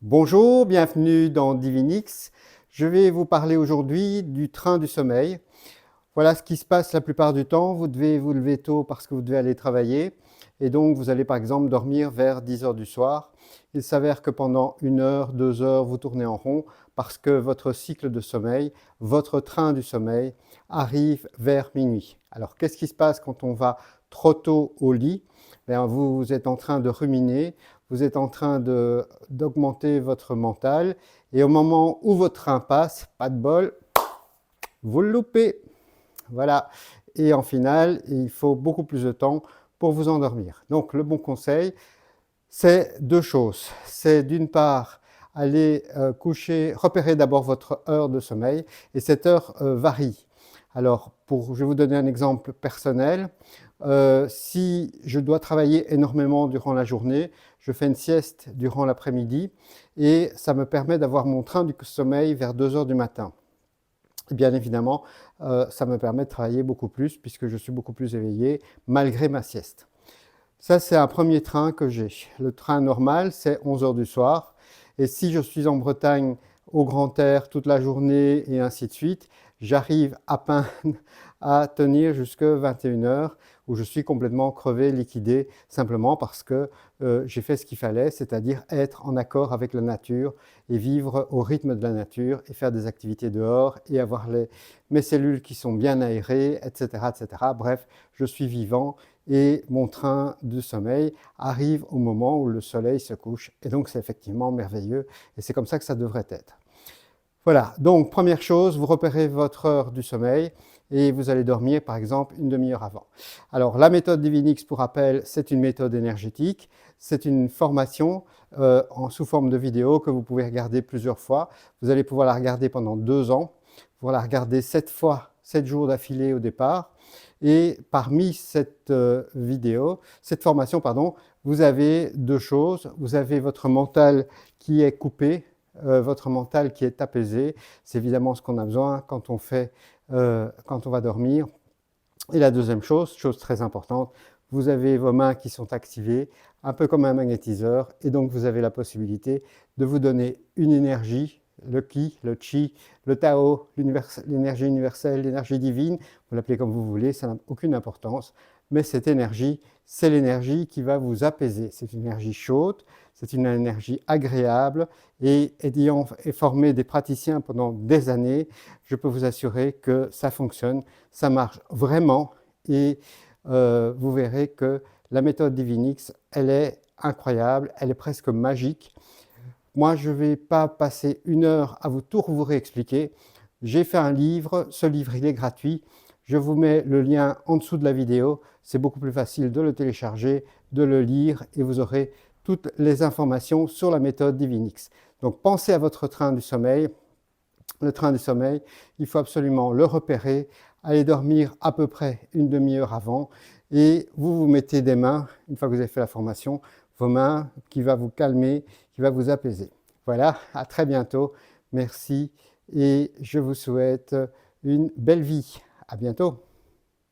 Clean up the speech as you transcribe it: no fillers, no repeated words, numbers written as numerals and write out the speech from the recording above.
Bonjour, bienvenue dans Divinix. Je vais vous parler aujourd'hui du train du sommeil. Voilà ce qui se passe la plupart du temps. Vous devez vous lever tôt parce que vous devez aller travailler. Et donc, vous allez par exemple dormir vers 10 heures du soir. Il s'avère que pendant 1 heure, 2 heures, vous tournez en rond parce que votre cycle de sommeil, votre train du sommeil, arrive vers minuit. Alors, qu'est-ce qui se passe quand on va trop tôt au lit? Bien, vous êtes en train de ruminer, vous êtes en train d'augmenter votre mental, et au moment où votre train passe, pas de bol, vous le loupez. Voilà. Et en finale, il faut beaucoup plus de temps pour vous endormir. Donc, le bon conseil, c'est deux choses. C'est d'une part, aller coucher, repérer d'abord votre heure de sommeil, et cette heure varie. Alors, je vais vous donner un exemple personnel. Si je dois travailler énormément durant la journée, je fais une sieste durant l'après-midi et ça me permet d'avoir mon train du sommeil vers 2 heures du matin. Et bien évidemment, ça me permet de travailler beaucoup plus puisque je suis beaucoup plus éveillé malgré ma sieste. Ça, c'est un premier train que j'ai. Le train normal, c'est 11 heures du soir. Et si je suis en Bretagne, au grand air, toute la journée, et ainsi de suite, j'arrive à peine à tenir jusqu'à 21 heures, où je suis complètement crevé, liquidé, simplement parce que j'ai fait ce qu'il fallait, c'est-à-dire être en accord avec la nature et vivre au rythme de la nature et faire des activités dehors et avoir mes cellules qui sont bien aérées, etc., etc. Bref, je suis vivant et mon train de sommeil arrive au moment où le soleil se couche. Et donc, c'est effectivement merveilleux et c'est comme ça que ça devrait être. Voilà, donc première chose, vous repérez votre heure du sommeil et vous allez dormir par exemple une demi-heure avant. Alors la méthode Divinix, pour rappel, c'est une méthode énergétique, c'est une formation sous forme de vidéo que vous pouvez regarder plusieurs fois. Vous allez pouvoir la regarder pendant 2 ans, pouvoir la regarder 7 fois, 7 jours d'affilée au départ. Et parmi cette formation, pardon, vous avez deux choses. Vous avez votre mental qui est coupé, votre mental qui est apaisé. C'est évidemment ce qu'on a besoin quand on va dormir. Et la deuxième chose très importante, vous avez vos mains qui sont activées, un peu comme un magnétiseur, et donc vous avez la possibilité de vous donner une énergie, le Qi, le Chi, le Tao, l'énergie universelle, l'énergie divine, vous l'appelez comme vous voulez, ça n'a aucune importance, mais cette énergie, c'est l'énergie qui va vous apaiser. C'est une énergie chaude, c'est une énergie agréable, et ayant formé des praticiens pendant des années, je peux vous assurer que ça fonctionne, ça marche vraiment, et vous verrez que la méthode Divinix, elle est incroyable, elle est presque magique. Moi, je ne vais pas passer 1 heure à tout vous réexpliquer. J'ai fait un livre, ce livre, il est gratuit. Je vous mets le lien en dessous de la vidéo. C'est beaucoup plus facile de le télécharger, de le lire, et vous aurez toutes les informations sur la méthode Divinix. Donc, pensez à votre train du sommeil. Le train du sommeil, il faut absolument le repérer, aller dormir à peu près une demi-heure avant, et vous vous mettez des mains, une fois que vous avez fait la formation, vos mains qui va vous calmer, qui va vous apaiser. Voilà, à très bientôt, merci, et je vous souhaite une belle vie. À bientôt.